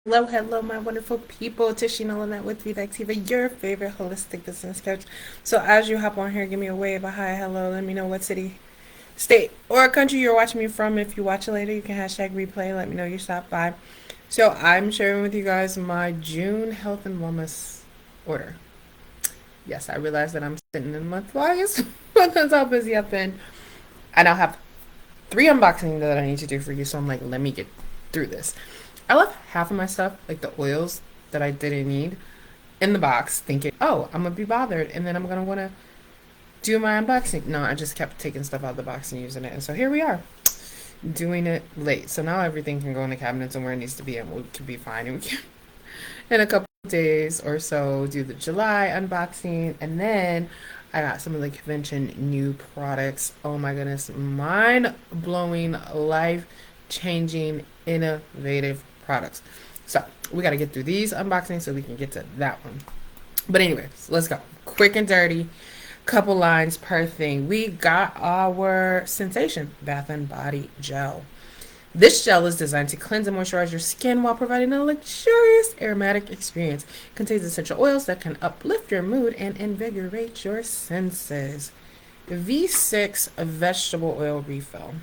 Hello, hello, my wonderful people. Tishina Lynette with Vida Activa, your favorite holistic business coach. So, as you hop on here, give me a wave, a hi, hello. Let me know what city, state, or country you're watching me from. If you watch it later, you can hashtag replay. Let me know you stopped by. So, I'm sharing with you guys my June health and wellness order. Yes, I realize that I'm sitting in the month of August, but that's how busy I've been. I now have 3 unboxing that I need to do for you, so I'm like, let me get through this. I left half of my stuff, like the oils that I didn't need, in the box, thinking, oh, I'm gonna be bothered, and then I'm gonna wanna do my unboxing. No, I just kept taking stuff out of the box and using it, and so here we are, doing it late. So now everything can go in the cabinets and where it needs to be, and we can be fine. And we can, in a couple of days or so, do the July unboxing, and then I got some of the convention new products. Oh my goodness, mind blowing, life changing, innovative products. So we got to get through these unboxings so we can get to that one. But anyways, let's go. Quick and dirty. Couple lines per thing. We got our Sensation Bath and Body Gel. This gel is designed to cleanse and moisturize your skin while providing a luxurious aromatic experience. It contains essential oils that can uplift your mood and invigorate your senses. V6 vegetable oil refill.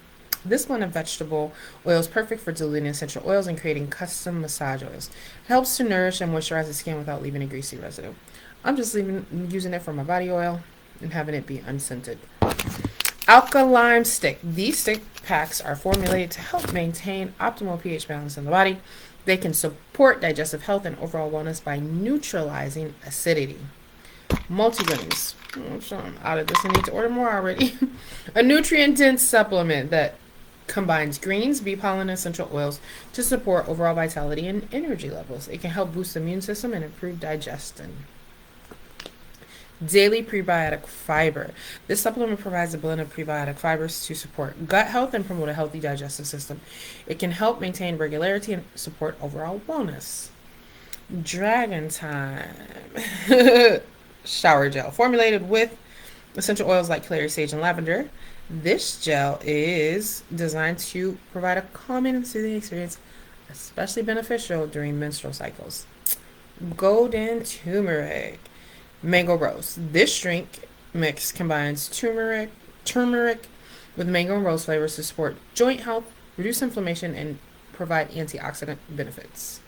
This blend of vegetable oil is perfect for diluting essential oils and creating custom massage oils. It helps to nourish and moisturize the skin without leaving a greasy residue. I'm just using it for my body oil and having it be unscented. Alkalime Stick. These stick packs are formulated to help maintain optimal pH balance in the body. They can support digestive health and overall wellness by neutralizing acidity. MultiGreens. I'm out of this. I need to order more already. A nutrient-dense supplement that combines greens, bee pollen, and essential oils to support overall vitality and energy levels. It can help boost the immune system and improve digestion. Daily prebiotic fiber. This supplement provides a blend of prebiotic fibers to support gut health and promote a healthy digestive system. It can help maintain regularity and support overall wellness. Dragon Time shower gel, formulated with essential oils like clary sage and lavender. This gel is designed to provide a calming and soothing experience, especially beneficial during menstrual cycles. Golden turmeric, mango rose. This drink mix combines turmeric with mango and rose flavors to support joint health, reduce inflammation, and provide antioxidant benefits.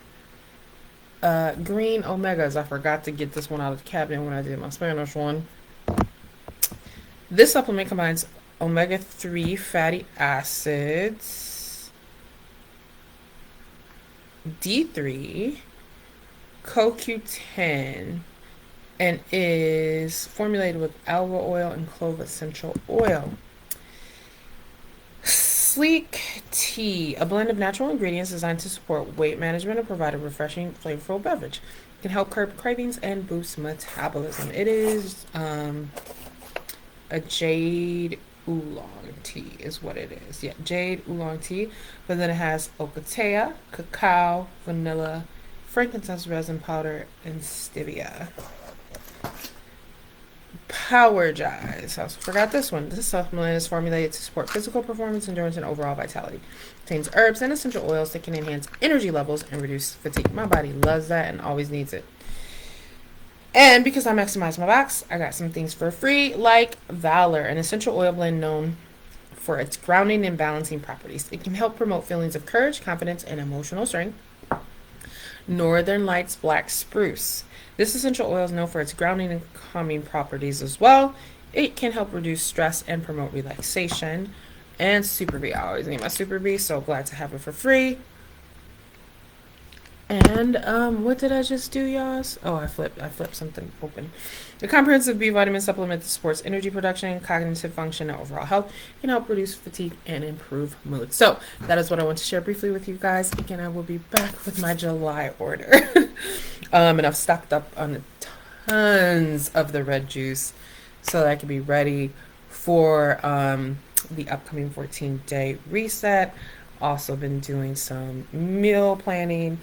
Green omegas. I forgot to get this one out of the cabinet when I did my Spanish one. This supplement combines omega-3 fatty acids, D3, CoQ10, and is formulated with alga oil and clove essential oil. Sleek tea, a blend of natural ingredients designed to support weight management and provide a refreshing, flavorful beverage. It can help curb cravings and boost metabolism. It is a jade oolong tea is what it is. Yeah, jade oolong tea. But then it has ocotea, cacao, vanilla, frankincense resin powder, and stevia. Powergize. I also forgot this one. This supplement is formulated to support physical performance, endurance, and overall vitality. It contains herbs and essential oils that can enhance energy levels and reduce fatigue. My body loves that and always needs it. And because I maximize my box, I got some things for free, like Valor, an essential oil blend known for its grounding and balancing properties. It can help promote feelings of courage, confidence, and emotional strength. Northern Lights Black Spruce. This essential oil is known for its grounding and calming properties as well. It can help reduce stress and promote relaxation. And Super Bee. I always need my Super Bee, so glad to have it for free. And what did I just do, y'all? Oh, I flipped something open. The comprehensive B vitamin supplement that supports energy production, cognitive function, and overall health can help reduce fatigue and improve mood. So that is what I want to share briefly with you guys. Again, I will be back with my July order, and I've stocked up on tons of the red juice so that I can be ready for the upcoming 14-day reset. Also been doing some meal planning.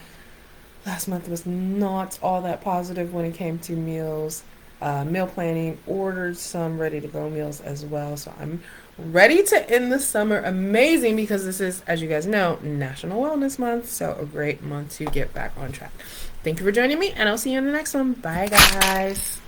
Last month was not all that positive when it came to meals. Meal planning, ordered some ready to go meals as well. So I'm ready to end the summer amazing, because this is, as you guys know, National Wellness Month. So a great month to get back on track. Thank you for joining me, and I'll see you in the next one. Bye, guys.